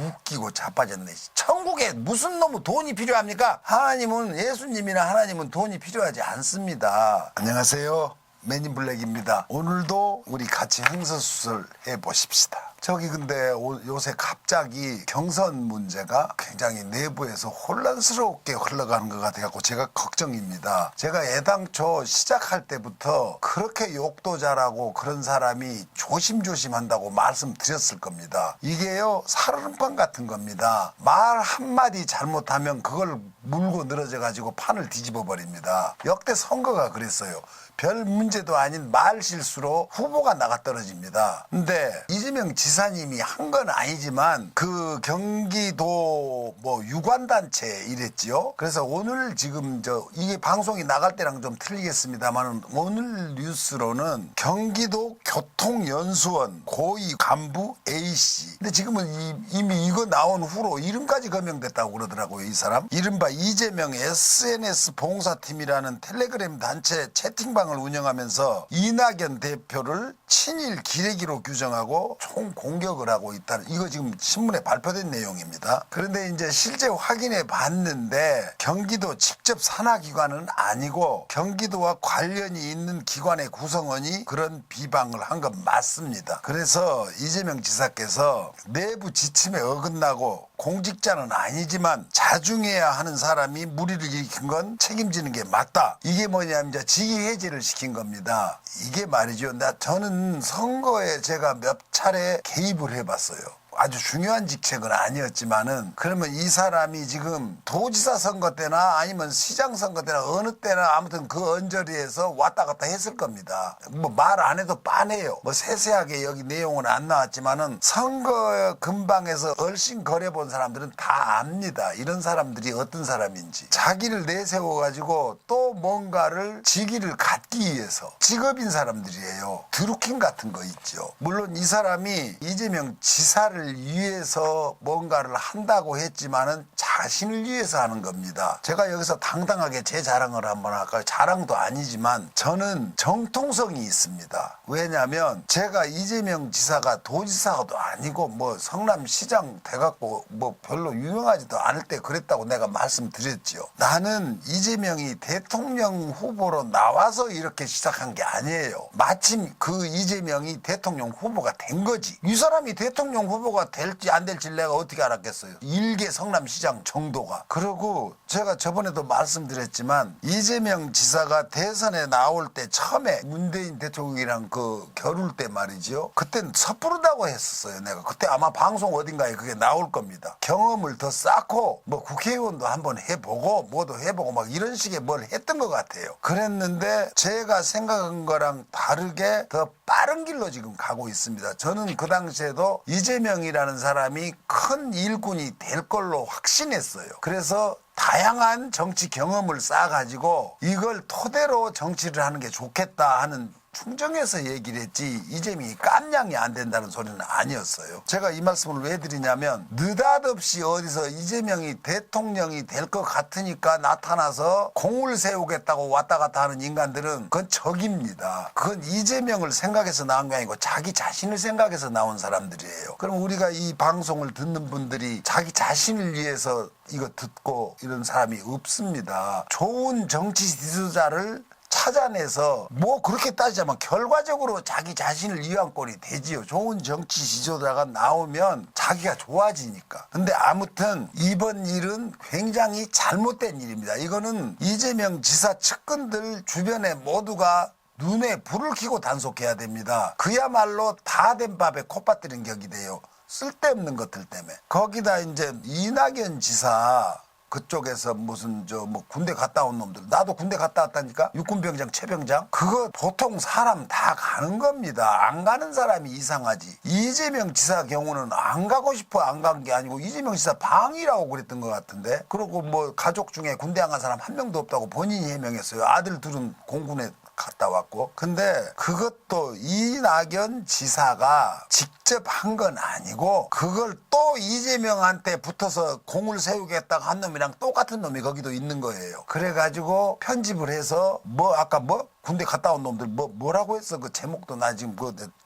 웃기고 자빠졌네. 천국에 무슨 놈의 돈이 필요합니까? 하나님은, 예수님이나 하나님은 돈이 필요하지 않습니다. 안녕하세요, 맨인블랙입니다. 오늘도 우리 같이 행서수설 해보십시다. 저기 근데 요새 갑자기 경선 문제가 굉장히 내부에서 혼란스럽게 흘러가는 것 같아서 제가 걱정입니다. 제가 애당초 시작할 때부터 그렇게 욕도 잘하고 그런 사람이 조심조심한다고 말씀드렸을 겁니다. 이게요, 살얼음판 같은 겁니다. 말 한마디 잘못하면 그걸 물고 늘어져 가지고 판을 뒤집어 버립니다. 역대 선거가 그랬어요. 별 문제도 아닌 말 실수로 후보가 나가 떨어집니다. 근데 이재명 지사님이 한 건 아니지만 그 경기도 뭐 유관단체 이랬지요. 그래서 오늘 지금 이게 방송이 나갈 때랑 좀 틀리겠습니다만 오늘 뉴스로는 경기도 교통연수원 고위 간부 A씨. 근데 지금은 이미 이거 나온 후로 이름까지 거명됐다고 그러더라고요. 이 사람. 이른바 이재명 SNS 봉사팀이라는 텔레그램 단체 채팅방을 운영하면서 이낙연 대표를 친일 기레기로 규정하고 총 공격을 하고 있다는, 이거 지금 신문에 발표된 내용입니다. 그런데 이제 실제 확인해 봤는데 경기도 직접 산하기관은 아니고 경기도와 관련이 있는 기관의 구성원이 그런 비방을 한 건 맞습니다. 그래서 이재명 지사께서 내부 지침에 어긋나고 공직자는 아니지만 자중해야 하는 사람이 무리를 일으킨 건 책임지는 게 맞다. 이게 뭐냐면 이제 직위해제를 시킨 겁니다. 이게 말이죠. 저는 선거에 제가 몇 차례 개입을 해봤어요. 아주 중요한 직책은 아니었지만은, 그러면 이 사람이 지금 도지사 선거 때나 아니면 시장 선거 때나 어느 때나 아무튼 그 언저리에서 왔다 갔다 했을 겁니다. 뭐 말 안 해도 빤해요. 뭐 세세하게 여기 내용은 안 나왔지만은 선거 근방에서 얼씬 거래본 사람들은 다 압니다. 이런 사람들이 어떤 사람인지. 자기를 내세워가지고 또 뭔가를 직위를 갖기 위해서 직업인 사람들이에요. 드루킹 같은 거 있죠. 물론 이 사람이 이재명 지사를 위해서 뭔가를 한다고 했지만은 자신을 위해서 하는 겁니다. 제가 여기서 당당하게 제 자랑을 한번 할까요? 자랑도 아니지만 저는 정통성이 있습니다. 왜냐하면 제가 이재명 지사가 도지사도 아니고 뭐 성남시장 돼갖고 뭐 별로 유명하지도 않을 때 그랬다고 내가 말씀드렸죠. 나는 이재명이 대통령 후보로 나와서 이렇게 시작한 게 아니에요. 마침 그 이재명이 대통령 후보가 된 거지. 이 사람이 대통령 후보가 될지 안 될지 내가 어떻게 알았겠어요. 일개 성남시장 정도가. 그리고 제가 저번에도 말씀드렸지만 이재명 지사가 대선에 나올 때 처음에 문재인 대통령이랑 그 겨룰 때 말이죠. 그땐 섣부르다고 했었어요. 내가 그때 아마 방송 어딘가에 그게 나올 겁니다. 경험을 더 쌓고 뭐 국회의원도 한번 해보고 뭐도 해보고 막 이런 식의 뭘 했던 것 같아요. 그랬는데 제가 생각한 거랑 다르게 더 빠른 길로 지금 가고 있습니다. 저는 그 당시에도 이재명이라는 사람이 큰 일꾼이 될 걸로 확신했어요. 그래서 다양한 정치 경험을 쌓아가지고 이걸 토대로 정치를 하는 게 좋겠다 하는 충정해서 얘기를 했지 이재명이 깜냥이 안 된다는 소리는 아니었어요. 제가 이 말씀을 왜 드리냐면 느닷없이 어디서 이재명이 대통령이 될 것 같으니까 나타나서 공을 세우겠다고 왔다 갔다 하는 인간들은 그건 적입니다. 그건 이재명을 생각해서 나온 게 아니고 자기 자신을 생각해서 나온 사람들이에요. 그럼 우리가 이 방송을 듣는 분들이 자기 자신을 위해서 이거 듣고 이런 사람이 없습니다. 좋은 정치 지도자를 찾아내서 뭐 그렇게 따지자면 결과적으로 자기 자신을 위한 꼴이 되지요. 좋은 정치 지도자가 나오면 자기가 좋아지니까. 근데 아무튼 이번 일은 굉장히 잘못된 일입니다. 이거는 이재명 지사 측근들 주변에 모두가 눈에 불을 켜고 단속해야 됩니다. 그야말로 다 된 밥에 콧바뜨린 격이 돼요. 쓸데없는 것들 때문에. 거기다 이제 이낙연 지사 그쪽에서 무슨 뭐 군대 갔다 온 놈들, 나도 군대 갔다 왔다니까. 육군병장 최병장 그거 보통 사람 다 가는 겁니다. 안 가는 사람이 이상하지. 이재명 지사 경우는 안 가고 싶어 안 간 게 아니고 이재명 지사 방이라고 그랬던 것 같은데. 그리고 뭐 가족 중에 군대 안 간 사람 한 명도 없다고 본인이 해명했어요. 아들 둘은 공군에 갔다 왔고. 근데 그것도 이낙연 지사가 직접 한 건 아니고 그걸 또 이재명한테 붙어서 공을 세우겠다고 한 놈이랑 똑같은 놈이 거기도 있는 거예요. 그래가지고 편집을 해서 아까 군대 갔다 온 놈들 뭐라고 했어? 그 제목도 나 지금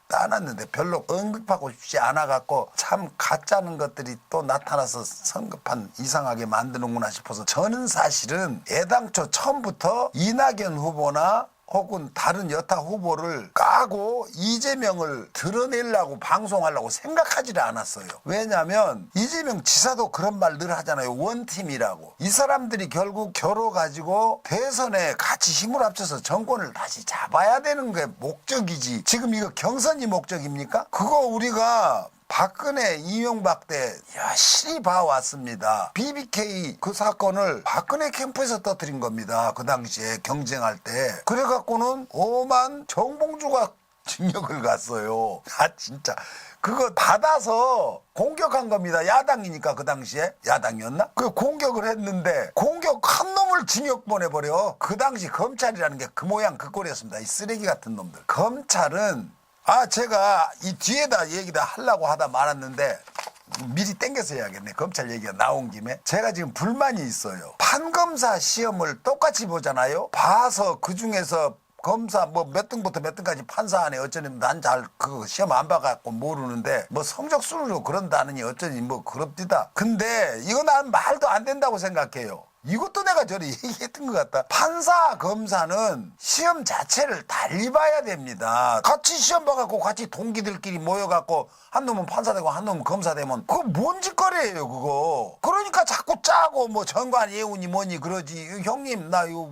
따놨는데 별로 언급하고 싶지 않아갖고 참 가짜는 것들이 또 나타나서 성급한 이상하게 만드는구나 싶어서 저는 사실은 애당초 처음부터 이낙연 후보나 혹은 다른 여타 후보를 까고 이재명을 드러내려고 방송하려고 생각하지를 않았어요. 왜냐하면 이재명 지사도 그런 말 늘 하잖아요. 원팀이라고. 이 사람들이 결국 겨뤄가지고 대선에 같이 힘을 합쳐서 정권을 다시 잡아야 되는 게 목적이지. 지금 이거 경선이 목적입니까? 그거 우리가 박근혜, 이명박 때 열심히 봐왔습니다. BBK 그 사건을 박근혜 캠프에서 터뜨린 겁니다. 그 당시에 경쟁할 때. 그래갖고는 오만 정봉주가 징역을 갔어요. 진짜. 그거 받아서 공격한 겁니다. 야당이니까 그 당시에. 야당이었나? 그 공격을 했는데 공격한 놈을 징역 보내버려. 그 당시 검찰이라는 게 그 모양 그 꼴이었습니다. 이 쓰레기 같은 놈들. 검찰은 제가 이 뒤에다 얘기다 하려고 하다 말았는데 미리 땡겨서 해야겠네. 검찰 얘기가 나온 김에. 제가 지금 불만이 있어요. 판검사 시험을 똑같이 보잖아요. 봐서 그중에서 검사 몇 등부터 몇 등까지 판사하네. 어쩌니 난 잘 그 시험 안 봐갖고 모르는데 성적 순으로 그런다느니 어쩌니 그럽디다. 근데 이거 난 말도 안 된다고 생각해요. 이것도 내가 전에 얘기했던 것 같다. 판사, 검사는 시험 자체를 달리 봐야 됩니다. 같이 시험 봐갖고 같이 동기들끼리 모여갖고 한 놈은 판사 되고 한 놈은 검사 되면 그거 뭔 짓거리예요 그거. 그러니까 자꾸 짜고 정관 예우니 뭐니 그러지. 형님 나 이거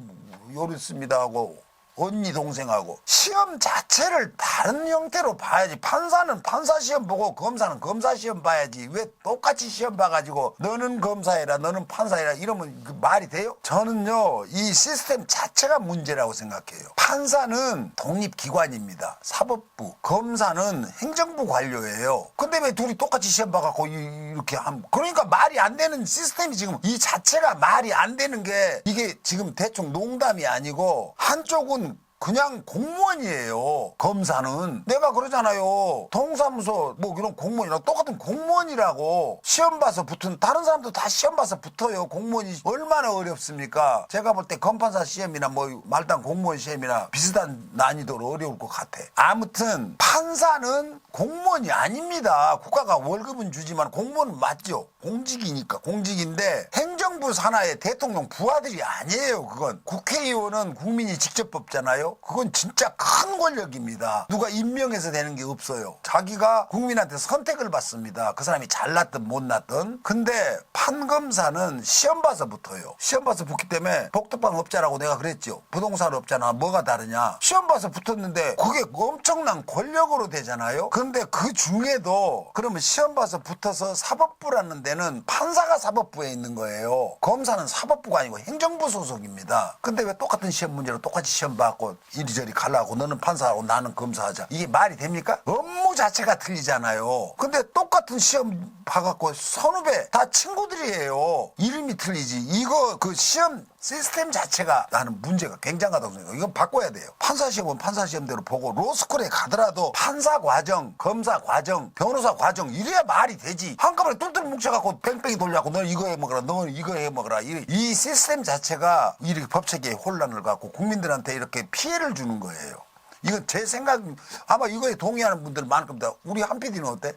요랬습니다 하고 언니 동생하고 시험 자체를 다른 형태로 봐야지. 판사는 판사 시험 보고 검사는 검사 시험 봐야지. 왜 똑같이 시험 봐가지고 너는 검사해라 너는 판사해라 이러면 그 말이 돼요? 저는요 이 시스템 자체가 문제라고 생각해요. 판사는 독립기관입니다. 사법부. 검사는 행정부 관료예요. 근데 왜 둘이 똑같이 시험 봐갖고 이렇게 하면 그러니까 말이 안 되는 시스템이 지금 이 자체가 말이 안 되는 게 이게 지금 대충 농담이 아니고 한쪽은 그냥 공무원이에요. 검사는. 내가 그러잖아요. 동사무소 이런 공무원이랑 똑같은 공무원이라고. 시험 봐서 붙은 다른 사람도 다 시험 봐서 붙어요. 공무원이 얼마나 어렵습니까? 제가 볼 때 검판사 시험이나 말단 공무원 시험이나 비슷한 난이도로 어려울 것 같아. 아무튼 판사는 공무원이 아닙니다. 국가가 월급은 주지만 공무원은 맞죠. 공직이니까. 공직인데 행정부 산하의 대통령 부하들이 아니에요. 그건. 국회의원은 국민이 직접 뽑잖아요. 그건 진짜 큰 권력입니다. 누가 임명해서 되는 게 없어요. 자기가 국민한테 선택을 받습니다. 그 사람이 잘났든 못났든. 근데 판검사는 시험 봐서 붙어요. 시험 봐서 붙기 때문에 복덕방 업자라고 내가 그랬죠. 부동산 업자나 뭐가 다르냐. 시험 봐서 붙었는데 그게 엄청난 권력으로 되잖아요. 근데 그 중에도 그러면 시험 봐서 붙어서 사법부라는 데는 판사가 사법부에 있는 거예요. 검사는 사법부가 아니고 행정부 소속입니다. 근데 왜 똑같은 시험 문제로 똑같이 시험 받고 이리저리 가려고 너는 판사하고 나는 검사하자. 이게 말이 됩니까? 업무 자체가 틀리잖아요. 근데 똑같은 시험 봐갖고 선후배 다 친구들이에요. 이름이 틀리지. 이거 그 시험 시스템 자체가 나는 문제가 굉장하다고 생각해요. 이건 바꿔야 돼요. 판사 시험은 판사 시험대로 보고 로스쿨에 가더라도 판사 과정, 검사 과정, 변호사 과정 이래야 말이 되지. 한꺼번에 똘똘 뭉쳐갖고 뺑뺑이 돌려갖고 너는 이거 해먹어라 너는 이거 해먹어라. 이 시스템 자체가 이렇게 법체계에 혼란을 갖고 국민들한테 이렇게 피해를 주는 거예요. 이건 제 생각 아마 이거에 동의하는 분들 많을 겁니다. 우리 한 PD는 어때?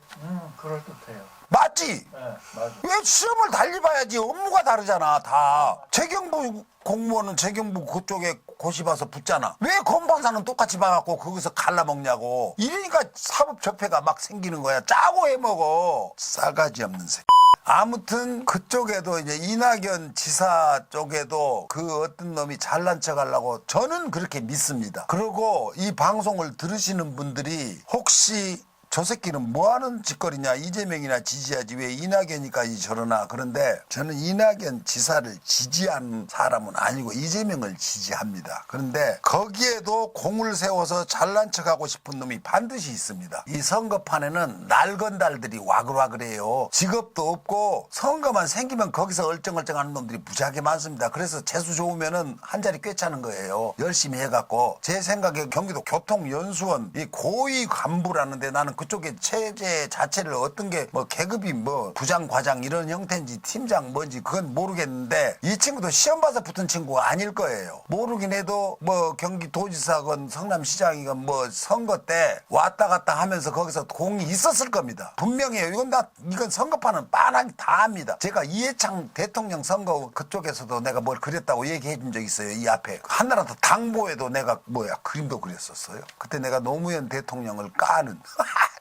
그럴듯해요. 맞지? 네, 맞아. 왜 시험을 달리 봐야지. 업무가 다르잖아 다. 재경부 공무원은 재경부 그쪽에 고시 봐서 붙잖아. 왜 검판사는 똑같이 봐갖고 거기서 갈라먹냐고. 이러니까 사법적폐가 막 생기는 거야. 짜고 해먹어. 싸가지 없는 새끼. 아무튼 그쪽에도 이제 이낙연 지사 쪽에도 그 어떤 놈이 잘난 척 하려고 저는 그렇게 믿습니다. 그리고 이 방송을 들으시는 분들이 혹시 저 새끼는 뭐하는 짓거리냐, 이재명이나 지지하지 왜 이낙연이까지 저러나. 그런데 저는 이낙연 지사를 지지하는 사람은 아니고 이재명을 지지합니다. 그런데 거기에도 공을 세워서 잘난 척하고 싶은 놈이 반드시 있습니다. 이 선거판에는 날건달들이 와글와글해요. 직업도 없고 선거만 생기면 거기서 얼쩡얼쩡하는 놈들이 무지하게 많습니다. 그래서 재수 좋으면은 한 자리 꿰차는 거예요. 열심히 해갖고. 제 생각에 경기도 교통연수원 이 고위 간부라는데 나는 그쪽에 체제 자체를 어떤 게 뭐 계급이 뭐 부장 과장 이런 형태인지 팀장 뭔지 그건 모르겠는데 이 친구도 시험 봐서 붙은 친구가 아닐 거예요. 모르긴 해도 뭐 경기도지사건 성남시장이건 뭐 선거 때 왔다 갔다 하면서 거기서 공이 있었을 겁니다. 분명해요. 이건 선거판은 빤하게 다 합니다. 제가 이해창 대통령 선거 그쪽에서도 내가 뭘 그렸다고 얘기해 준 적 있어요. 이 앞에 한나라도 당보에도 내가 그림도 그렸었어요. 그때 내가 노무현 대통령을 까는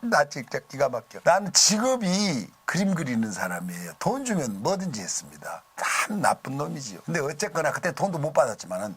나 진짜 기가 막혀. 나는 직업이 그림 그리는 사람이에요. 돈 주면 뭐든지 했습니다. 참 나쁜 놈이지요. 근데 어쨌거나 그때 돈도 못 받았지만은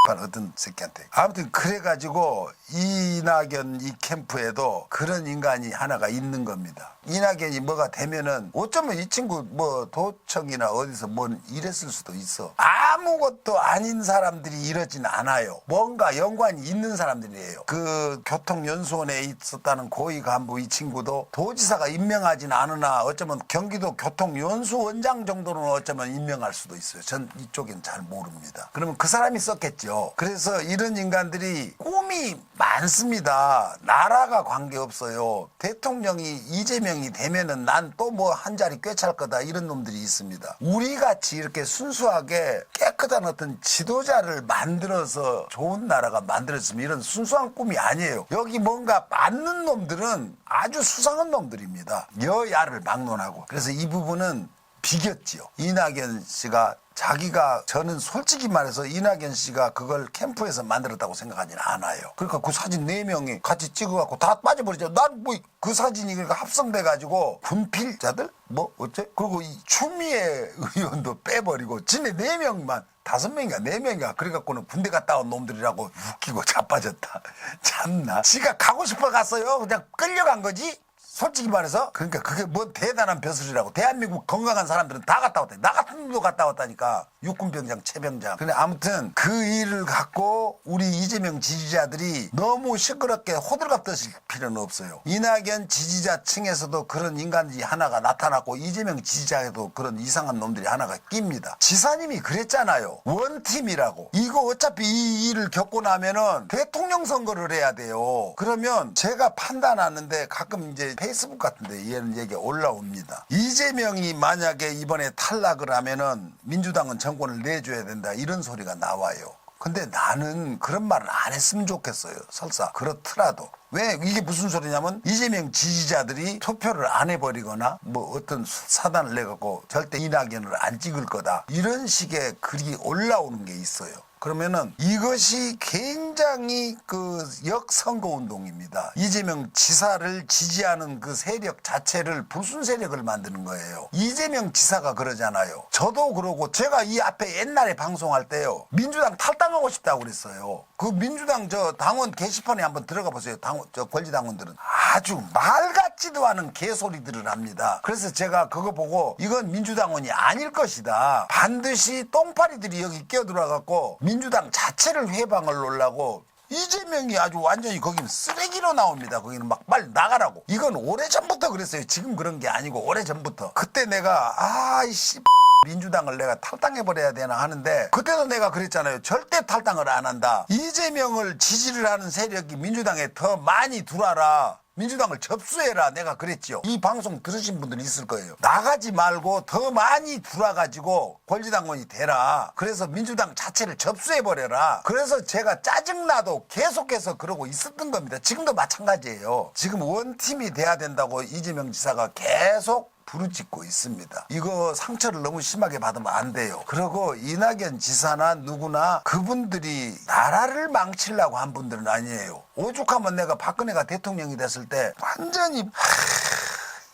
어떤 새끼한테. 아무튼 그래가지고 이낙연 이 캠프에도 그런 인간이 하나가 있는 겁니다. 이낙연이 뭐가 되면은 어쩌면 이 친구 뭐 도청이나 어디서 뭔 일했을 수도 있어. 아무것도 아닌 사람들이 이러진 않아요. 뭔가 연관이 있는 사람들이에요. 그 교통연수원에 있었다는 고위 간부 이 친구도 도지사가 임명하진 않으나 어쩌면 경기도 교통연수원장 정도는 어쩌면 임명할 수도 있어요. 전 이쪽엔 잘 모릅니다. 그러면 그 사람이 썼겠죠. 그래서 이런 인간들이 꿈이 많습니다. 나라가 관계없어요. 대통령이 이재명이 되면은 난 또 뭐 한 자리 꿰찰 거다 이런 놈들이 있습니다. 우리같이 이렇게 순수하게 깨끗한 어떤 지도자를 만들어서 좋은 나라가 만들어지면 이런 순수한 꿈이 아니에요. 여기 뭔가 맞는 놈들은 아주 수상한 놈들입니다. 여야를 막론하고. 그래서 이 부분은 비겼지요. 이낙연 씨가 자기가 저는 솔직히 말해서 이낙연 씨가 그걸 캠프에서 만들었다고 생각하지는 않아요. 그러니까 그 사진 4명이 같이 찍어갖고 다 빠져버리죠. 난 뭐 그 사진이 그러니까 합성돼가지고 분필자들 뭐 어째? 그리고 이 추미애 의원도 빼버리고 지네 4명만 5명인가 4명인가 그래갖고는 군대 갔다 온 놈들이라고 웃기고 자빠졌다. 참나. 지가 가고 싶어 갔어요. 그냥 끌려간 거지. 솔직히 말해서 그러니까 그게 뭐 대단한 벼슬이라고. 대한민국 건강한 사람들은 다 갔다 왔다. 나 같은 놈도 갔다 왔다니까. 육군병장 최병장. 근데 아무튼 그 일을 갖고 우리 이재명 지지자들이 너무 시끄럽게 호들갑 떠실 필요는 없어요. 이낙연 지지자 층에서도 그런 인간들이 하나가 나타났고 이재명 지지자에도 그런 이상한 놈들이 하나가 낍니다. 지사님이 그랬잖아요. 원팀이라고. 이거 어차피 이 일을 겪고 나면은 대통령 선거를 해야 돼요. 그러면 제가 판단하는데 가끔 이제 페이스북 같은데 이런 얘기가 올라옵니다. 이재명이 만약에 이번에 탈락을 하면은 민주당은 정권을 내줘야 된다 이런 소리가 나와요. 근데 나는 그런 말은 안 했으면 좋겠어요. 설사 그렇더라도. 왜 이게 무슨 소리냐면 이재명 지지자들이 투표를 안 해버리거나 뭐 어떤 사단을 내갖고 절대 이낙연을 안 찍을 거다 이런 식의 글이 올라오는 게 있어요. 그러면은 이것이 굉장히 그 역선거 운동입니다. 이재명 지사를 지지하는 그 세력 자체를 불순 세력을 만드는 거예요. 이재명 지사가 그러잖아요. 저도 그러고 제가 이 앞에 옛날에 방송할 때요. 민주당 탈당하고 싶다고 그랬어요. 그 민주당 저 당원 게시판에 한번 들어가 보세요. 저 권리당원들은 아주 말 같지도 않은 개소리들을 합니다. 그래서 제가 그거 보고 이건 민주당원이 아닐 것이다. 반드시 똥파리들이 여기 끼어들어갖고 민주당 자체를 회방을 놓으려고 이재명이 아주 완전히 거기는 쓰레기로 나옵니다. 거기는 막 빨리 나가라고. 이건 오래전부터 그랬어요. 지금 그런 게 아니고 오래전부터. 그때 내가 아이씨 민주당을 내가 탈당해버려야 되나 하는데 그때도 내가 그랬잖아요. 절대 탈당을 안 한다. 이재명을 지지를 하는 세력이 민주당에 더 많이 들어와라. 민주당을 접수해라. 내가 그랬지요. 이 방송 들으신 분들 있을 거예요. 나가지 말고 더 많이 들어와가지고 권리당원이 되라. 그래서 민주당 자체를 접수해버려라. 그래서 제가 짜증나도 계속해서 그러고 있었던 겁니다. 지금도 마찬가지예요. 지금 원팀이 돼야 된다고 이재명 지사가 계속 부르짖고 있습니다. 이거 상처를 너무 심하게 받으면 안 돼요. 그리고 이낙연 지사나 누구나 그분들이 나라를 망치려고 한 분들은 아니에요. 오죽하면 내가 박근혜가 대통령이 됐을 때 완전히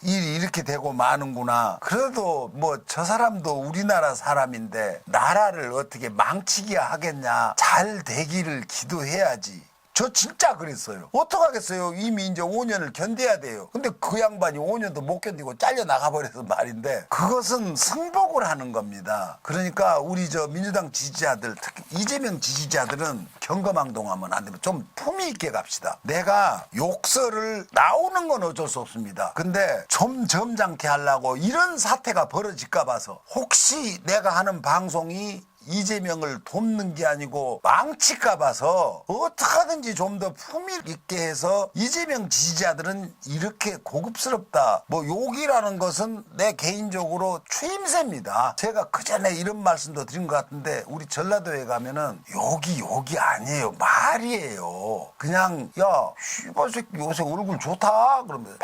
일이 이렇게 되고 마는구나. 그래도 뭐 저 사람도 우리나라 사람인데 나라를 어떻게 망치기야 하겠냐. 잘 되기를 기도해야지. 저 진짜 그랬어요. 어떡하겠어요. 이미 이제 5년을 견뎌야 돼요. 근데 그 양반이 5년도 못 견디고 잘려 나가버려서 말인데 그것은 승복을 하는 겁니다. 그러니까 우리 저 민주당 지지자들 특히 이재명 지지자들은 경거망동하면 안 되면 좀 품위 있게 갑시다. 내가 욕설을 나오는 건 어쩔 수 없습니다. 근데 좀 점잖게 하려고 이런 사태가 벌어질까 봐서 혹시 내가 하는 방송이 이재명을 돕는 게 아니고 망칠까 봐서 어떡하든지 좀 더 품위 있게 해서 이재명 지지자들은 이렇게 고급스럽다. 뭐 욕이라는 것은 내 개인적으로 추임새입니다. 제가 그전에 이런 말씀도 드린 것 같은데 우리 전라도에 가면은 욕이 아니에요. 말이에요. 그냥 야 씨발 새끼 요새 얼굴 좋다 그러면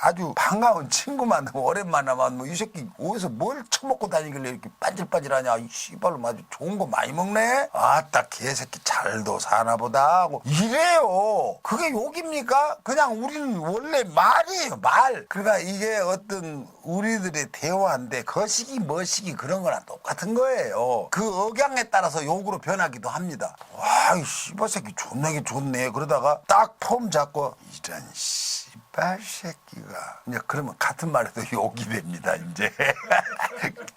아주 반가운 친구 만나면 오랜만에 만나면 이 새끼 어디서 뭘 처먹고 다니길래 이렇게 반질반질하냐 이 씨발로 아주 좋은 거 많이 먹네 아따 개새끼 잘도 사나 보다 하고 이래요. 그게 욕입니까? 그냥 우리는 원래 말이에요. 말. 그러니까 이게 어떤 우리들의 대화인데 거시기 머시기 그런 거랑 똑같은 거예요. 그 억양에 따라서 욕으로 변하기도 합니다. 와 이 씨발 새끼 존나게 좋네 그러다가 딱 폼 잡고 이런 씨발 새끼가 이제 그러면 같은 말에도 욕이 됩니다. 이제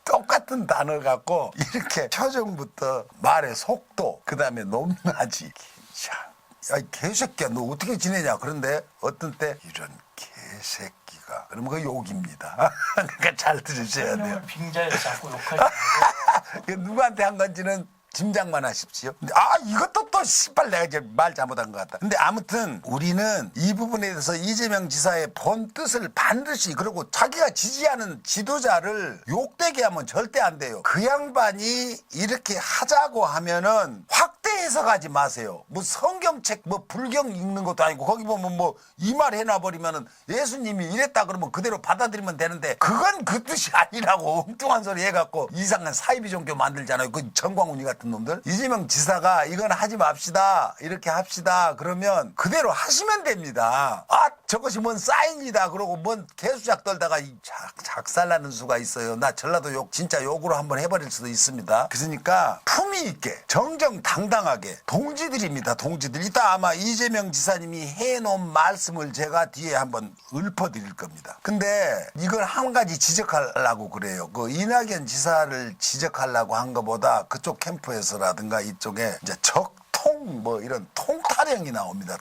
똑같은 단어 갖고 이렇게 표정부터 말의 속도 그 다음에 높낮이 야 이 개새끼야 너 어떻게 지내냐 그런데 어떤 때 이런 개새끼가 그러면 그 욕입니다. 그러니까 잘 들으셔야 돼요. 빙자에서 자꾸 욕하지 말고. 누구한테 한 건지는 짐작만 하십시오. 근데 이것도 또 씨발 내가 이제 말 잘못한 것 같다. 근데 아무튼 우리는 이 부분에 대해서 이재명 지사의 본 뜻을 반드시 그리고 자기가 지지하는 지도자를 욕되게 하면 절대 안 돼요. 그 양반이 이렇게 하자고 하면은 확대 해석하지 마세요. 뭐 성경책 뭐 불경 읽는 것도 아니고 거기 보면 뭐 이 말 해놔버리면은 예수님이 이랬다 그러면 그대로 받아들이면 되는데 그건 그 뜻이 아니라고 엉뚱한 소리 해갖고 이상한 사이비 종교 만들잖아요. 그 정광훈이 같은 놈들. 이재명 지사가 이건 하지 맙시다 이렇게 합시다 그러면 그대로 하시면 됩니다. 저것이 뭔 사인이다 그러고 뭔 개수작 떨다가 작살나는 수가 있어요. 나 전라도 욕 진짜 욕으로 한번 해버릴 수도 있습니다. 그러니까 품위 있게 정정당당하게 동지들입니다. 동지들. 이따 아마 이재명 지사님이 해놓은 말씀을 제가 뒤에 한번 읊어드릴 겁니다. 근데 이걸 한 가지 지적하려고 그래요. 그 이낙연 지사를 지적하려고 한 것보다 그쪽 캠프에서라든가 이쪽에 이제 뭐 이런 통타령이 나옵니다.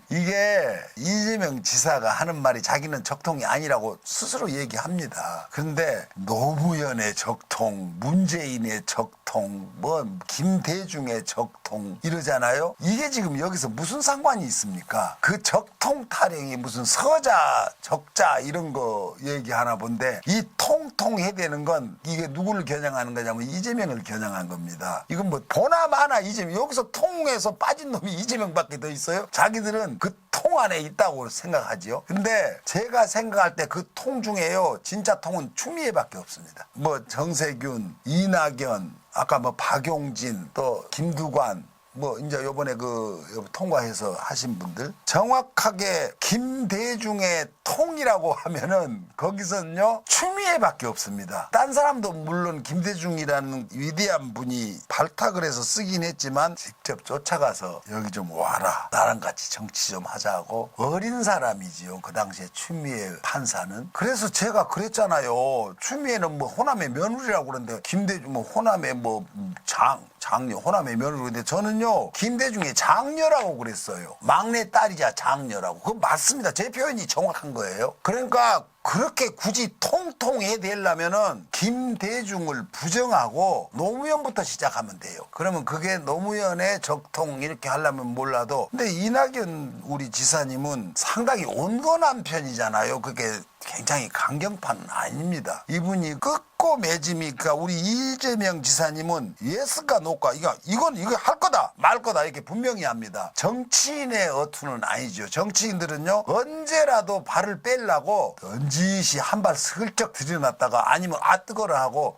이게 이재명 지사가 하는 말이 자기는 적통이 아니라고 스스로 얘기합니다. 그런데 노무현의 적통, 문재인의 적통, 뭐 김대중의 적통 이러잖아요. 이게 지금 여기서 무슨 상관이 있습니까? 그 적통 타령이 무슨 서자, 적자 이런 거 얘기하나 본데 이 통통해대는 건 이게 누구를 겨냥하는 거냐면 이재명을 겨냥한 겁니다. 이건 뭐 보나마나 이재명 여기서 통에서 빠진 놈이 이재명밖에 더 있어요? 자기들은 그 통 안에 있다고 생각하지요. 근데 제가 생각할 때 그 통 중에요. 진짜 통은 추미애밖에 없습니다. 뭐 정세균, 이낙연, 아까 뭐 박용진, 또 김두관 뭐 이제 요번에 그 통과해서 하신 분들 정확하게 김대중의 통이라고 하면은 거기서는요 추미애밖에 없습니다. 딴 사람도 물론 김대중이라는 위대한 분이 발탁을 해서 쓰긴 했지만 직접 쫓아가서 여기 좀 와라 나랑 같이 정치 좀 하자고 어린 사람이지요. 그 당시에 추미애 판사는. 그래서 제가 그랬잖아요. 추미애는 뭐 호남의 며느리라고 그러는데 김대중 뭐 호남의 뭐 장녀 호남의 며느리인데 저는요 김대중의 장녀라고 그랬어요. 막내 딸이자 장녀라고. 그거 맞습니다. 제 표현이 정확한 거예요. 그러니까 그렇게 굳이 통통해 되려면은 김대중을 부정하고 노무현부터 시작하면 돼요. 그러면 그게 노무현의 적통 이렇게 하려면 몰라도 근데 이낙연 우리 지사님은 상당히 온건한 편이잖아요. 그게 굉장히 강경파는 아닙니다. 이분이 끝고 매짐이니까 우리 이재명 지사님은 예스가 노가 이거 할 거다 말 거다 이렇게 분명히 합니다. 정치인의 어투는 아니죠. 정치인들은요 언제라도 발을 빼려고 던지시 한 발 슬쩍 들여놨다가 아니면 뜨거라 하고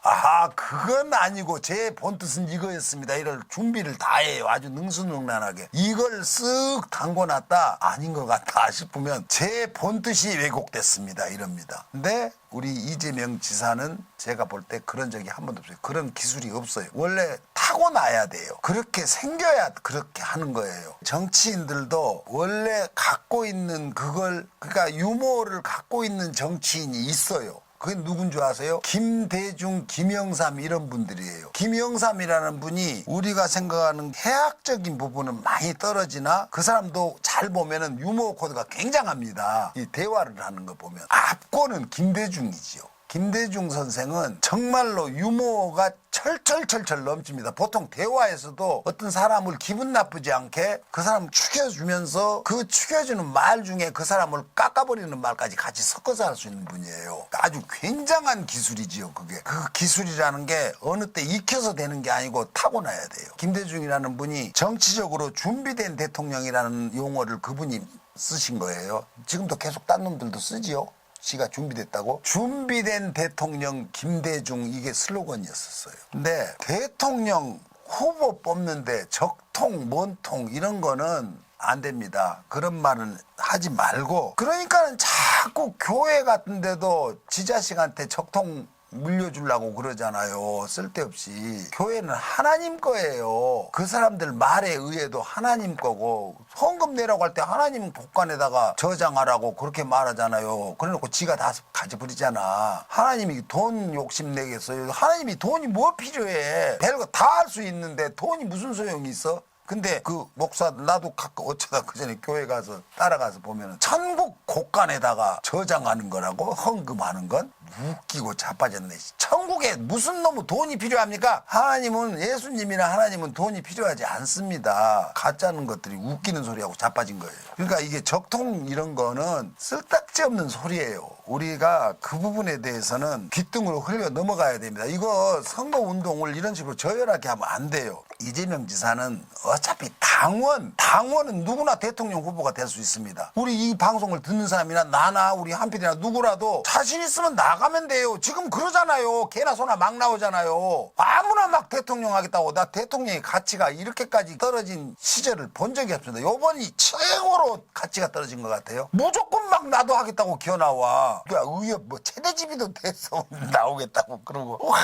그건 아니고 제 본뜻은 이거였습니다. 이럴 준비를 다 해요. 아주 능수능란하게 이걸 쓱 담궈놨다 아닌 것 같다 싶으면 제 본뜻이 왜곡됐습니다. 이럽니다. 근데 우리 이재명 지사는 제가 볼 때 그런 적이 한 번도 없어요. 그런 기술이 없어요. 원래 타고나야 돼요. 그렇게 생겨야 그렇게 하는 거예요. 정치인들도 원래 갖고 있는 그걸, 그러니까 유머를 갖고 있는 정치인이 있어요. 그게 누군 줄 아세요? 김대중, 김영삼 이런 분들이에요. 김영삼이라는 분이 우리가 생각하는 해학적인 부분은 많이 떨어지나 그 사람도 잘 보면은 유머 코드가 굉장합니다. 이 대화를 하는 거 보면. 앞권은 김대중이지요. 김대중 선생은 정말로 유머가 철철철철 넘칩니다. 보통 대화에서도 어떤 사람을 기분 나쁘지 않게 그 사람 죽여주면서 그 죽여주는 말 중에 그 사람을 깎아버리는 말까지 같이 섞어서 할 수 있는 분이에요. 아주 굉장한 기술이지요. 그게. 그 기술이라는 게 어느 때 익혀서 되는 게 아니고 타고나야 돼요. 김대중이라는 분이 정치적으로 준비된 대통령이라는 용어를 그분이 쓰신 거예요. 지금도 계속 딴 놈들도 쓰지요. 지가 준비됐다고? 준비된 대통령 김대중, 이게 슬로건이었었어요. 근데 대통령 후보 뽑는데 적통, 뭔통 이런 거는 안 됩니다. 그런 말은 하지 말고, 그러니까는 자꾸 교회 같은 데도 지 자식한테 적통 물려주려고 그러잖아요. 쓸데없이. 교회는 하나님 거예요. 그 사람들 말에 의해도 하나님 거고, 헌금 내라고 할 때 하나님 복관에다가 저장하라고 그렇게 말하잖아요. 그래놓고 지가 다 가져버리잖아. 하나님이 돈 욕심내겠어요. 하나님이 돈이 뭐 필요해. 별거 다 할 수 있는데 돈이 무슨 소용이 있어? 근데 그 목사, 나도 가끔 어쩌다 그전에 교회 가서 따라가서 보면은 천국 곳간에다가 저장하는 거라고, 헌금하는 건 웃기고 자빠졌네. 천국에 무슨 놈의 돈이 필요합니까? 하나님은, 예수님이나 하나님은 돈이 필요하지 않습니다. 가짜는 것들이 웃기는 소리하고 자빠진 거예요. 그러니까 이게 적통 이런 거는 쓸데없는 소리예요. 우리가 그 부분에 대해서는 귓등으로 흘려 넘어가야 됩니다. 이거 선거운동을 이런 식으로 저열하게 하면 안 돼요. 이재명 지사는 어차피 당원은 누구나 대통령 후보가 될 수 있습니다. 우리 이 방송을 듣는 사람이나 나나 우리 한필이나 누구라도 자신 있으면 나가면 돼요. 지금 그러잖아요. 개나 소나 막 나오잖아요. 아무나 막 대통령 하겠다고. 나 대통령의 가치가 이렇게까지 떨어진 시절을 본 적이 없습니다. 요번이 최고로 가치가 떨어진 것 같아요. 무조건 막 나도 하겠다고 기어나와. 의협 뭐 최대집이도 돼서 나오겠다고 그러고. 와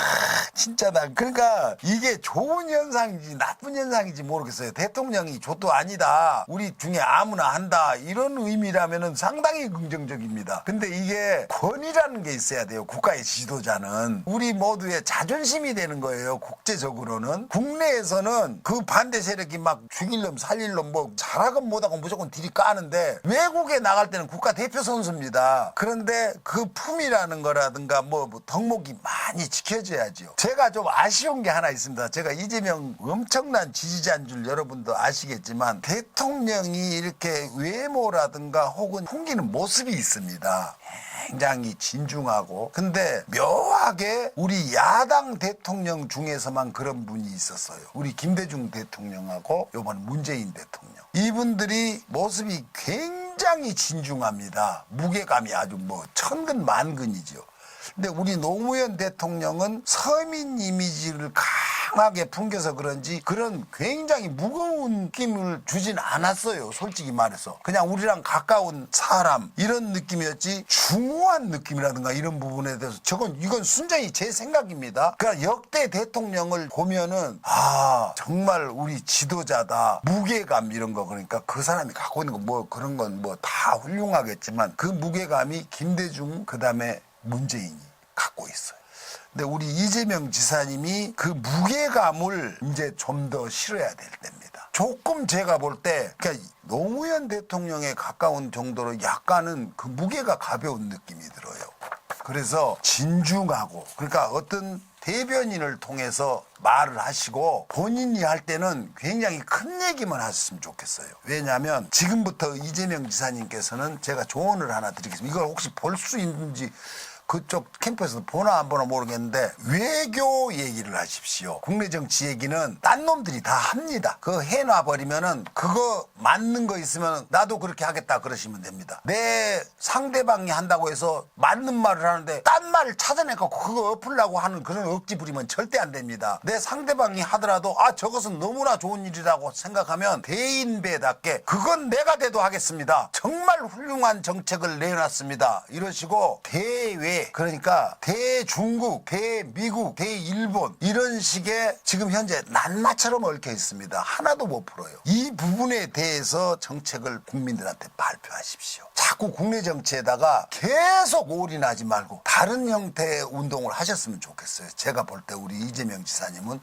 진짜 나 그러니까 이게 좋은 현상인지 나쁜 현상인지 모르겠어요. 대통령이 좆도 아니다. 우리 중에 아무나 한다. 이런 의미라면은 상당히 긍정적입니다. 근데 이게 권위라는 게 있어야 돼요. 국가의 지도자는. 우리 모두의 자존심이 되는 거예요. 국제적으로는. 국내에서는 그 반대 세력이 막 죽일 놈 살릴 놈 뭐 잘하건 못하건 무조건 들이 까는데 외국에 나갈 때는 국가 대표 선수입니다. 그런데 그 품이라는 거라든가 뭐 덕목이 많이 지켜져야죠. 제가 좀 아쉬운 게 하나 있습니다. 제가 이재명 엄청난 지지자인 줄 여러분도 아시겠지만 대통령이 이렇게 외모라든가 혹은 풍기는 모습이 있습니다. 굉장히 진중하고. 근데 묘하게 우리 야당 대통령 중에서만 그런 분이 있었어요. 우리 김대중 대통령하고 요번 문재인 대통령. 이분들이 모습이 굉장히 진중합니다. 무게감이 아주 뭐 천근 만근이죠. 근데 우리 노무현 대통령은 서민 이미지를 강하게 풍겨서 그런지 그런 굉장히 무거운 느낌을 주진 않았어요. 솔직히 말해서. 그냥 우리랑 가까운 사람 이런 느낌이었지 중후한 느낌이라든가 이런 부분에 대해서 이건 순전히 제 생각입니다. 그러니까 역대 대통령을 보면은 아 정말 우리 지도자다. 무게감 이런 거 그러니까 그 사람이 갖고 있는 거 뭐 그런 건 뭐 다 훌륭하겠지만 그 무게감이 김대중 그다음에 문재인이 갖고 있어요. 근데 우리 이재명 지사님이 그 무게감을 이제 좀 더 실어야 될 때입니다. 조금 제가 볼 때 그러니까 노무현 대통령에 가까운 정도로 약간은 그 무게가 가벼운 느낌이 들어요. 그래서 진중하고 그러니까 어떤 대변인을 통해서 말을 하시고 본인이 할 때는 굉장히 큰 얘기만 하셨으면 좋겠어요. 왜냐하면 지금부터 이재명 지사님께서는 제가 조언을 하나 드리겠습니다. 이걸 혹시 볼 수 있는지 그쪽 캠프에서 보나 안 보나 모르겠는데 외교 얘기를 하십시오. 국내 정치 얘기는 딴 놈들이 다 합니다. 그거 해놔버리면은 그거 맞는 거 있으면 나도 그렇게 하겠다 그러시면 됩니다. 내 상대방이 한다고 해서 맞는 말을 하는데 딴 말을 찾아내고 그거 엎으려고 하는 그런 억지 부리면 절대 안 됩니다. 내 상대방이 하더라도 아 저것은 너무나 좋은 일이라고 생각하면 대인배답게 그건 내가 돼도 하겠습니다. 정말 훌륭한 정책을 내놨습니다. 이러시고 대외 그러니까 대중국, 대미국, 대일본 이런 식의 지금 현재 낱마처럼 얽혀 있습니다. 하나도 못 풀어요. 이 부분에 대해서 정책을 국민들한테 발표하십시오. 자꾸 국내 정치에다가 계속 올인하지 말고 다른 형태의 운동을 하셨으면 좋겠어요. 제가 볼 때 우리 이재명 지사님은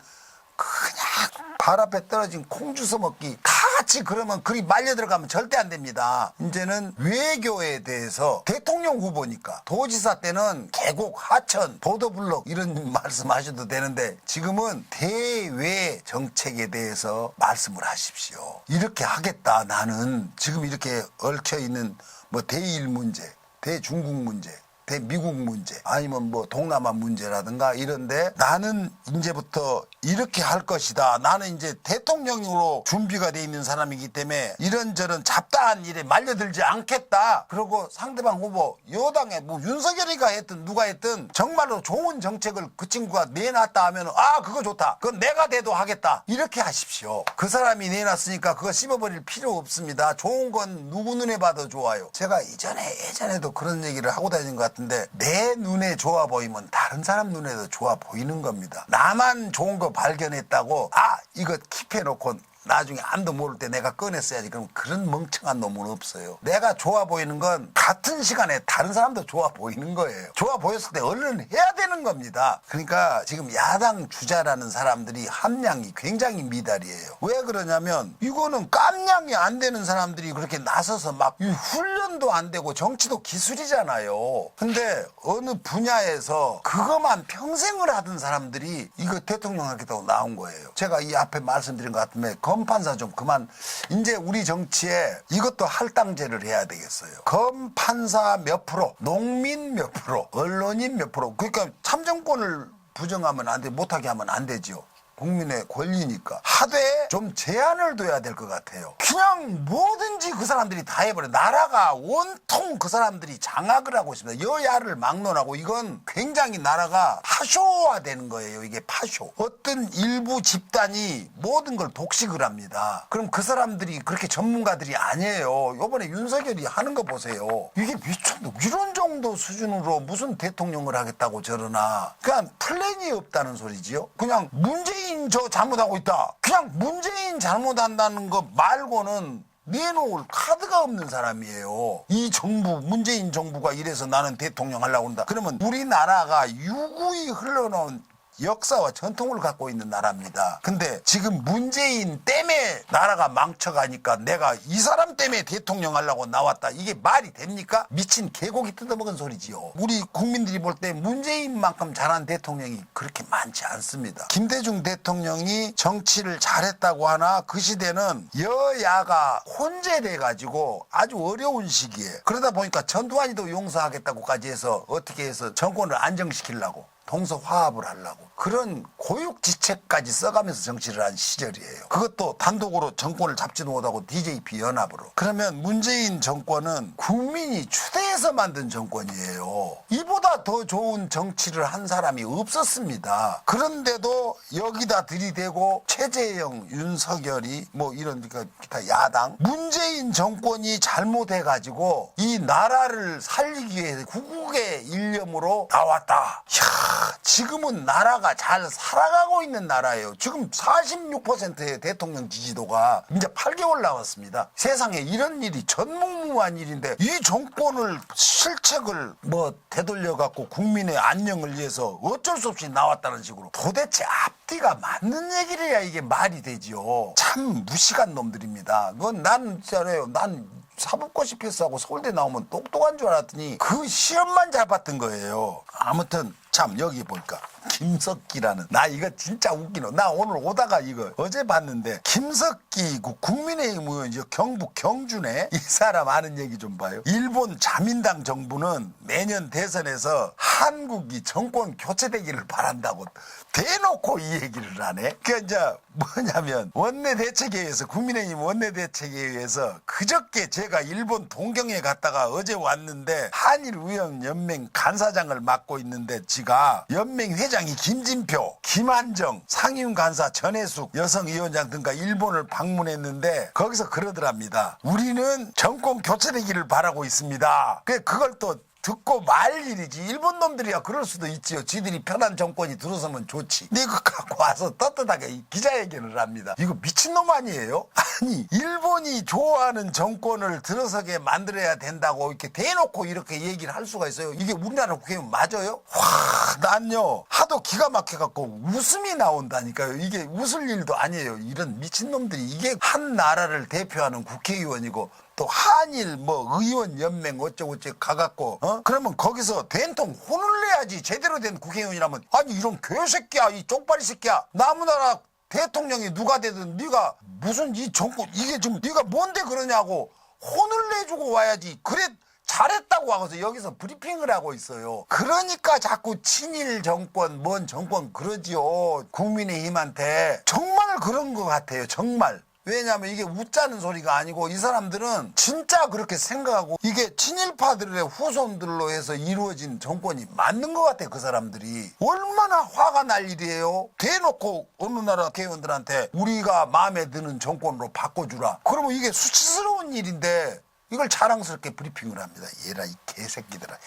그냥 발 앞에 떨어진 콩 주워 먹기 다 같이 그러면 그리 말려 들어가면 절대 안 됩니다. 이제는 외교에 대해서 대통령 후보니까 도지사 때는 계곡, 하천, 보도블록 이런 말씀하셔도 되는데 지금은 대외 정책에 대해서 말씀을 하십시오. 이렇게 하겠다. 나는 지금 이렇게 얽혀 있는 뭐 대일 문제, 대중국 문제, 대미국 문제 아니면 뭐 동남아 문제라든가 이런데 나는 이제부터 이렇게 할 것이다. 나는 이제 대통령으로 준비가 돼 있는 사람이기 때문에 이런저런 잡다한 일에 말려들지 않겠다. 그리고 상대방 후보 여당에 뭐 윤석열이가 했든 누가 했든 정말로 좋은 정책을 그 친구가 내놨다 하면 아 그거 좋다. 그건 내가 돼도 하겠다. 이렇게 하십시오. 그 사람이 내놨으니까 그거 씹어버릴 필요 없습니다. 좋은 건 누구 눈에 봐도 좋아요. 제가 예전에도 그런 얘기를 하고 다니는 것 같은데 내 눈에 좋아 보이면 다른 사람 눈에도 좋아 보이는 겁니다. 나만 좋은 거 발견했다고 이거 킵해놓고 나중에 아무도 모를 때 내가 꺼냈어야지. 그럼 그런 멍청한 놈은 없어요. 내가 좋아 보이는 건 같은 시간에 다른 사람도 좋아 보이는 거예요. 좋아 보였을 때 얼른 해야 되는 겁니다. 그러니까 지금 야당 주자라는 사람들이 함량이 굉장히 미달이에요. 왜 그러냐면 이거는 깜냥이 안 되는 사람들이 그렇게 나서서 막 훈련도 안 되고 정치도 기술이잖아요. 근데 어느 분야에서 그것만 평생을 하던 사람들이 이거 대통령 하겠다고 나온 거예요. 제가 이 앞에 말씀드린 것 같으면 검판사 좀 그만. 이제 우리 정치에 이것도 할당제를 해야 되겠어요. 검판사 몇 프로, 농민 몇 프로, 언론인 몇 프로. 그러니까 참정권을 부정하면 안 돼, 못하게 하면 안 되죠. 국민의 권리니까. 하되 좀 제한을 둬야 될 것 같아요. 그냥 뭐든지 그 사람들이 다 해버려. 나라가 온통 그 사람들이 장악을 하고 있습니다. 여야를 막론하고 이건 굉장히 나라가 파쇼화되는 거예요. 이게 파쇼. 어떤 일부 집단이 모든 걸 독식을 합니다. 그럼 그 사람들이 그렇게 전문가들이 아니에요. 이번에 윤석열이 하는 거 보세요. 이게 미쳤노. 이런 정도 수준으로 무슨 대통령을 하겠다고 저러나. 그냥 플랜이 없다는 소리지요. 그냥 문재인 저 잘못하고 있다. 그냥 문재인 잘못한다는 거 말고는 내놓을 카드가 없는 사람이에요. 이 정부, 문재인 정부가 이래서 나는 대통령 하려고 한다. 그러면 우리나라가 유구히 흘러나온 역사와 전통을 갖고 있는 나라입니다. 근데 지금 문재인 때문에 나라가 망쳐가니까 내가 이 사람 때문에 대통령 하려고 나왔다. 이게 말이 됩니까? 미친 개고기 뜯어먹은 소리지요. 우리 국민들이 볼 때 문재인만큼 잘한 대통령이 그렇게 많지 않습니다. 김대중 대통령이 정치를 잘했다고 하나 그 시대는 여야가 혼재돼가지고 아주 어려운 시기에 그러다 보니까 전두환이도 용서하겠다고까지 해서 어떻게 해서 정권을 안정시키려고 동서화합을 하려고 그런 고육지책까지 써가면서 정치를 한 시절이에요. 그것도 단독으로 정권을 잡지도 못하고 DJP 연합으로. 그러면 문재인 정권은 국민이 추대해서 만든 정권이에요. 이보다 더 좋은 정치를 한 사람이 없었습니다. 그런데도 여기다 들이대고 최재형, 윤석열이 뭐 이런 기타 야당 문재인 정권이 잘못해가지고 이 나라를 살리기 위해 구국의 일념으로 나왔다. 이야, 지금은 나라가 잘 살아가고 있는 나라예요. 지금 46%의 대통령 지지도가 이제 8개월 남았습니다. 세상에 이런 일이 전무후무한 일인데 이 정권을 실책을 뭐 되돌려갖고 국민의 안녕을 위해서 어쩔 수 없이 나왔다는 식으로 도대체 앞뒤가 맞는 얘기를 해야 이게 말이 되지요. 참 무식한 놈들입니다. 그건 난 있잖아요. 난 사법고시 패스하고 서울대 나오면 똑똑한 줄 알았더니 그 시험만 잘 봤던 거예요. 아무튼 참 여기 보니까 김석기라는 나 이거 진짜 웃기노. 나 오늘 오다가 이거 어제 봤는데 김석기 국민의힘 의원이죠. 경북 경주네. 이 사람 아는 얘기 좀 봐요. 일본 자민당 정부는 매년 대선에서 한국이 정권 교체되기를 바란다고 대놓고 이 얘기를 하네. 그러니까 이제 뭐냐면 원내대책회의에서 국민의힘 원내대책회의에서 그저께 제가 일본 동경에 갔다가 어제 왔는데 한일의원연맹 간사장을 맡고 있는데 지가 연맹 회장이 김진표, 김한정, 상임 간사 전해숙 여성위원장 등과 일본을 방문했는데 거기서 그러더랍니다. 우리는 정권 교체되기를 바라고 있습니다. 그걸 또 듣고 말 일이지. 일본 놈들이야 그럴 수도 있지요. 지들이 편한 정권이 들어서면 좋지. 근데 이거 갖고 와서 떳떳하게 기자회견을 합니다. 이거 미친놈 아니에요? 아니 일본이 좋아하는 정권을 들어서게 만들어야 된다고 이렇게 대놓고 이렇게 얘기를 할 수가 있어요. 이게 우리나라 국회의원 맞아요? 와, 난요 하도 기가 막혀갖고 웃음이 나온다니까요. 이게 웃을 일도 아니에요. 이런 미친놈들이 이게 한 나라를 대표하는 국회의원이고 또 한일 뭐 의원 연맹 어쩌고저쩌고 가갖고 그러면 거기서 된통 혼을 내야지. 제대로 된 국회의원이라면 아니 이런 개새끼야 이 쪽발이 새끼야 나무나라 대통령이 누가 되든 네가 무슨 이 정권 이게 지금 네가 뭔데 그러냐고 혼을 내주고 와야지. 그래 잘했다고 하고서 여기서 브리핑을 하고 있어요. 그러니까 자꾸 친일 정권 뭔 정권 그러지요. 국민의힘한테 정말 그런 것 같아요. 정말. 왜냐하면 이게 웃자는 소리가 아니고 이 사람들은 진짜 그렇게 생각하고 이게 친일파들의 후손들로 해서 이루어진 정권이 맞는 것 같아. 그 사람들이 얼마나 화가 날 일이에요. 대놓고 어느 나라 국회의원들한테 우리가 마음에 드는 정권으로 바꿔주라. 그러면 이게 수치스러운 일인데 이걸 자랑스럽게 브리핑을 합니다. 얘라 이 개새끼들아.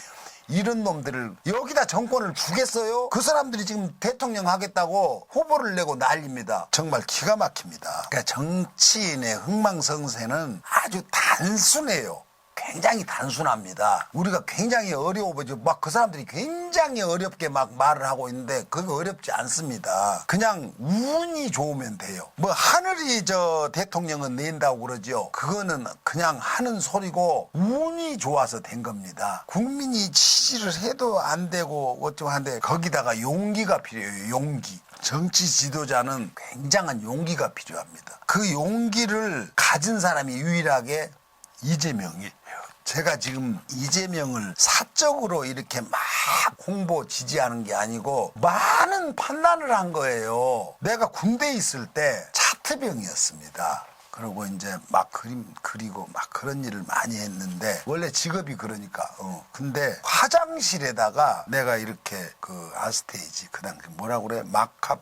이런 놈들을 여기다 정권을 주겠어요? 그 사람들이 지금 대통령 하겠다고 후보를 내고 난립니다. 정말 기가 막힙니다. 그러니까 정치인의 흥망성쇠는 아주 단순해요. 굉장히 단순합니다. 우리가 굉장히 어려워 보죠. 막 그 사람들이 굉장히 어렵게 막 말을 하고 있는데 그거 어렵지 않습니다. 그냥 운이 좋으면 돼요. 뭐 하늘이 저 대통령은 낸다고 그러죠. 그거는 그냥 하는 소리고 운이 좋아서 된 겁니다. 국민이 지지를 해도 안 되고 어쩌고 한데 거기다가 용기가 필요해요. 용기. 정치 지도자는 굉장한 용기가 필요합니다. 그 용기를 가진 사람이 유일하게 이재명이에요. 제가 지금 이재명을 사적으로 이렇게 막 홍보 지지하는 게 아니고 많은 판단을 한 거예요. 내가 군대에 있을 때 차트병이었습니다. 그리고 이제 막 그림 그리고 막 그런 일을 많이 했는데 원래 직업이 그러니까 근데 화장실에다가 내가 이렇게 그 아스테이지 그 당시 뭐라고 그래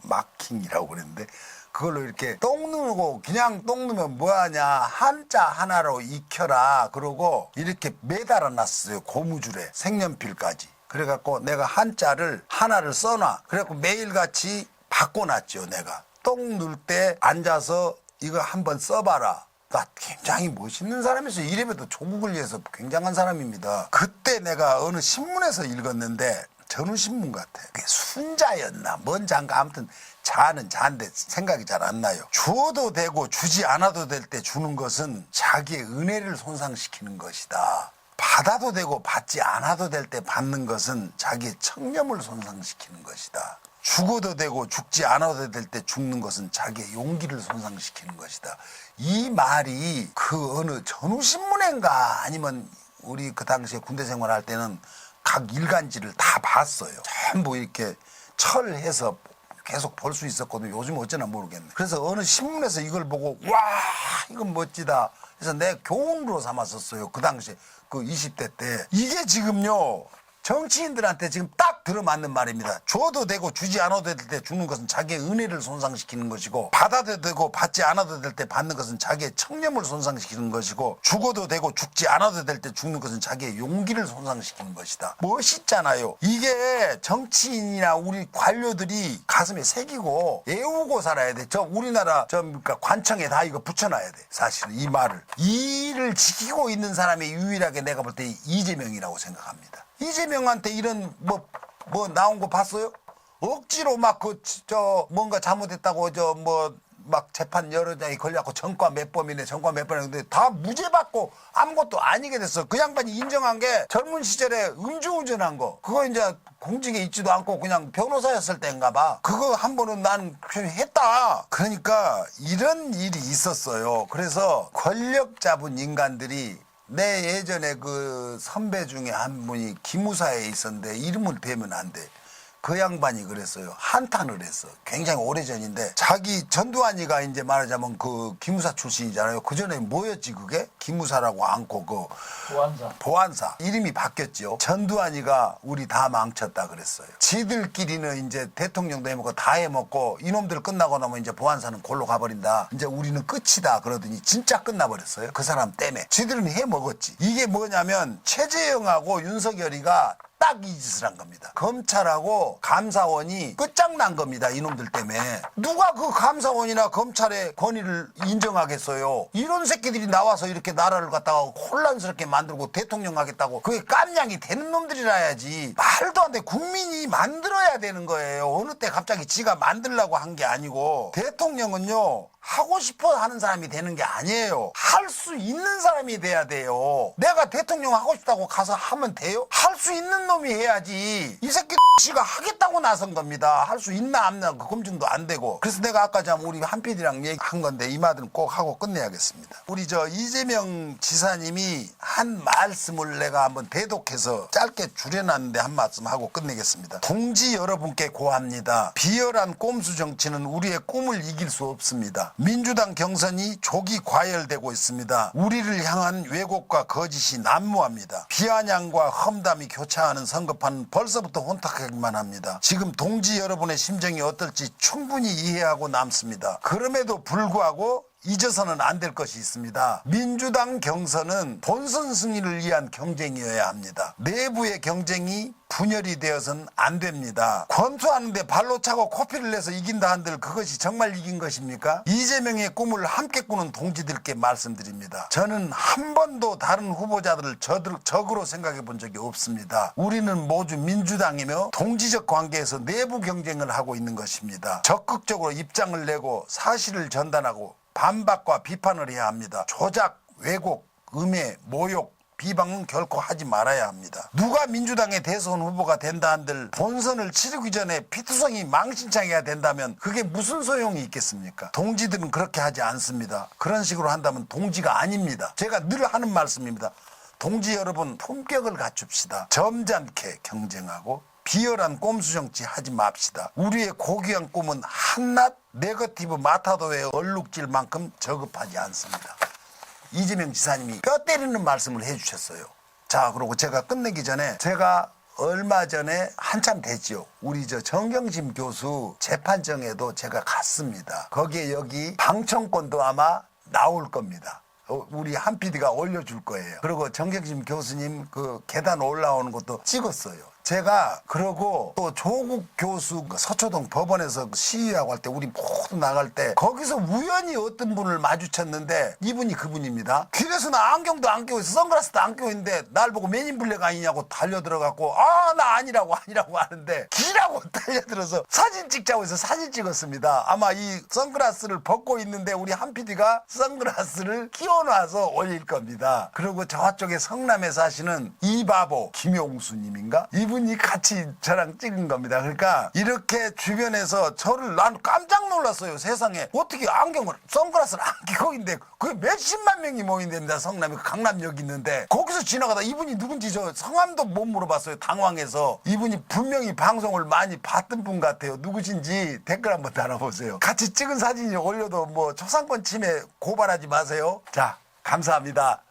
마킹이라고 그랬는데 그걸로 이렇게 똥 누고 그냥 똥 누면 뭐하냐 한자 하나로 익혀라 그러고 이렇게 매달아 놨어요. 고무줄에 색연필까지. 그래갖고 내가 한자를 하나를 써놔. 그래갖고 매일같이 바꿔놨죠. 내가 똥 눌 때 앉아서 이거 한번 써봐라. 나 굉장히 멋있는 사람이었어요. 이래봬도 조국을 위해서 굉장한 사람입니다. 그때 내가 어느 신문에서 읽었는데 전우신문 같아. 그게 순자였나 뭔 장가 아무튼 자는 자인데 생각이 잘 안 나요. 주어도 되고 주지 않아도 될 때 주는 것은 자기의 은혜를 손상시키는 것이다. 받아도 되고 받지 않아도 될 때 받는 것은 자기의 청렴을 손상시키는 것이다. 죽어도 되고 죽지 않아도 될 때 죽는 것은 자기의 용기를 손상시키는 것이다. 이 말이 그 어느 전우신문인가 아니면 우리 그 당시에 군대 생활할 때는 각 일간지를 다 봤어요. 전부 이렇게 철해서 계속 볼 수 있었거든요. 요즘 어쩌나 모르겠네. 그래서 어느 신문에서 이걸 보고 와 이건 멋지다. 그래서 내 교훈으로 삼았었어요. 그 당시에 그 20대 때. 이게 지금요. 정치인들한테 지금 딱 들어맞는 말입니다. 줘도 되고 주지 않아도 될 때 주는 것은 자기의 은혜를 손상시키는 것이고 받아도 되고 받지 않아도 될 때 받는 것은 자기의 청렴을 손상시키는 것이고 죽어도 되고 죽지 않아도 될 때 죽는 것은 자기의 용기를 손상시키는 것이다. 멋있잖아요. 이게 정치인이나 우리 관료들이 가슴에 새기고 애우고 살아야 돼. 저 우리나라 그러니까 관청에 다 이거 붙여놔야 돼. 사실은 이 말을. 이 일을 지키고 있는 사람이 유일하게 내가 볼 때 이재명이라고 생각합니다. 이재명한테 이런 뭐 나온 거 봤어요? 억지로 막 뭔가 잘못했다고 막 재판 여러 장이 걸려갖고 전과 몇 범이네 전과 몇 범이네 다 무죄 받고 아무것도 아니게 됐어. 그 양반이 인정한 게 젊은 시절에 음주운전한 거 그거 이제 공직에 있지도 않고 그냥 변호사였을 때인가 봐. 그거 한 번은 난 했다. 그러니까 이런 일이 있었어요. 그래서 권력 잡은 인간들이 내 예전에 그 선배 중에 한 분이 기무사에 있었는데 이름을 대면 안 돼. 그 양반이 그랬어요. 한탄을 했어. 굉장히 오래전인데 자기 전두환이가 이제 말하자면 그 기무사 출신이잖아요. 그 전에 뭐였지 그게? 기무사라고 않고 그 보안사 이름이 바뀌었죠. 전두환이가 우리 다 망쳤다 그랬어요. 지들끼리는 이제 대통령도 해먹고 다 해먹고 이놈들 끝나고 나면 이제 보안사는 골로 가버린다. 이제 우리는 끝이다 그러더니 진짜 끝나버렸어요. 그 사람 때문에. 지들은 해먹었지. 이게 뭐냐면 최재형하고 윤석열이가 딱 이 짓을 한 겁니다. 검찰하고 감사원이 끝장난 겁니다. 이놈들 때문에. 누가 그 감사원이나 검찰의 권위를 인정하겠어요. 이런 새끼들이 나와서 이렇게 나라를 갖다가 혼란스럽게 만들고 대통령 하겠다고 그게 깜냥이 되는 놈들이라야지. 말도 안 돼. 국민이 만들어야 되는 거예요. 어느 때 갑자기 지가 만들려고 한 게 아니고. 대통령은요. 하고 싶어 하는 사람이 되는 게 아니에요. 할 수 있는 사람이 돼야 돼요. 내가 대통령 하고 싶다고 가서 하면 돼요? 할 수 있는 놈이 해야지. 이 새끼 씨가 하겠다고 나선 겁니다. 할 수 있나 없나 그 검증도 안 되고. 그래서 내가 아까 참 우리 한PD랑 얘기한 건데 이 말은 꼭 하고 끝내야겠습니다. 우리 저 이재명 지사님이 한 말씀을 내가 한번 대독해서 짧게 줄여놨는데 한 말씀 하고 끝내겠습니다. 동지 여러분께 고합니다. 비열한 꼼수 정치는 우리의 꿈을 이길 수 없습니다. 민주당 경선이 조기 과열되고 있습니다. 우리를 향한 왜곡과 거짓이 난무합니다. 비아냥과 험담이 교차하는 선거판은 벌써부터 혼탁하기만 합니다. 지금 동지 여러분의 심정이 어떨지 충분히 이해하고 남습니다. 그럼에도 불구하고 잊어서는 안 될 것이 있습니다. 민주당 경선은 본선 승리를 위한 경쟁이어야 합니다. 내부의 경쟁이 분열이 되어서는 안 됩니다. 권투하는데 발로 차고 코피를 내서 이긴다 한들 그것이 정말 이긴 것입니까? 이재명의 꿈을 함께 꾸는 동지들께 말씀드립니다. 저는 한 번도 다른 후보자들을 적으로 생각해 본 적이 없습니다. 우리는 모두 민주당이며 동지적 관계에서 내부 경쟁을 하고 있는 것입니다. 적극적으로 입장을 내고 사실을 전달하고 반박과 비판을 해야 합니다. 조작, 왜곡, 음해, 모욕, 비방은 결코 하지 말아야 합니다. 누가 민주당의 대선 후보가 된다 한들 본선을 치르기 전에 피투성이 망신창해야 된다면 그게 무슨 소용이 있겠습니까? 동지들은 그렇게 하지 않습니다. 그런 식으로 한다면 동지가 아닙니다. 제가 늘 하는 말씀입니다. 동지 여러분, 품격을 갖춥시다. 점잖게 경쟁하고 비열한 꼼수 정치 하지 맙시다. 우리의 고귀한 꿈은 한낱 네거티브 마타도의 얼룩질만큼 저급하지 않습니다. 이재명 지사님이 뼈 때리는 말씀을 해주셨어요. 자, 그리고 제가 끝내기 전에 제가 얼마 전에 한참 됐죠. 우리 저 정경심 교수 재판정에도 제가 갔습니다. 거기에 여기 방청권도 아마 나올 겁니다. 우리 한PD가 올려줄 거예요. 그리고 정경심 교수님 그 계단 올라오는 것도 찍었어요. 제가 그러고 또 조국 교수 서초동 법원에서 시위하고 할 때 우리 모두 나갈 때 거기서 우연히 어떤 분을 마주쳤는데 이분이 그분입니다. 길에서 나 안경도 안 끼고 있어. 선글라스도 안 끼고 있는데 날 보고 맨인블랙 아니냐고 달려들어갖고 나 아니라고 하는데 기라고 달려들어서 사진 찍자고 해서 사진 찍었습니다. 아마 이 선글라스를 벗고 있는데 우리 한PD가 선글라스를 끼워놔서 올릴 겁니다. 그리고 저쪽에 성남에 사시는 이바보 김용수님인가? 이분이 같이 저랑 찍은 겁니다. 그러니까 이렇게 주변에서 난 깜짝 놀랐어요. 세상에 어떻게 선글라스를 안 끼고 있는데 그게 몇십만 명이 모인답니다. 성남에 강남역 있는데 거기서 지나가다 이분이 누군지 저 성함도 못 물어봤어요. 당황해서. 이분이 분명히 방송을 많이 봤던 분 같아요. 누구신지 댓글 한번 달아보세요. 같이 찍은 사진이 올려도 뭐 초상권 침해 고발하지 마세요. 자, 감사합니다.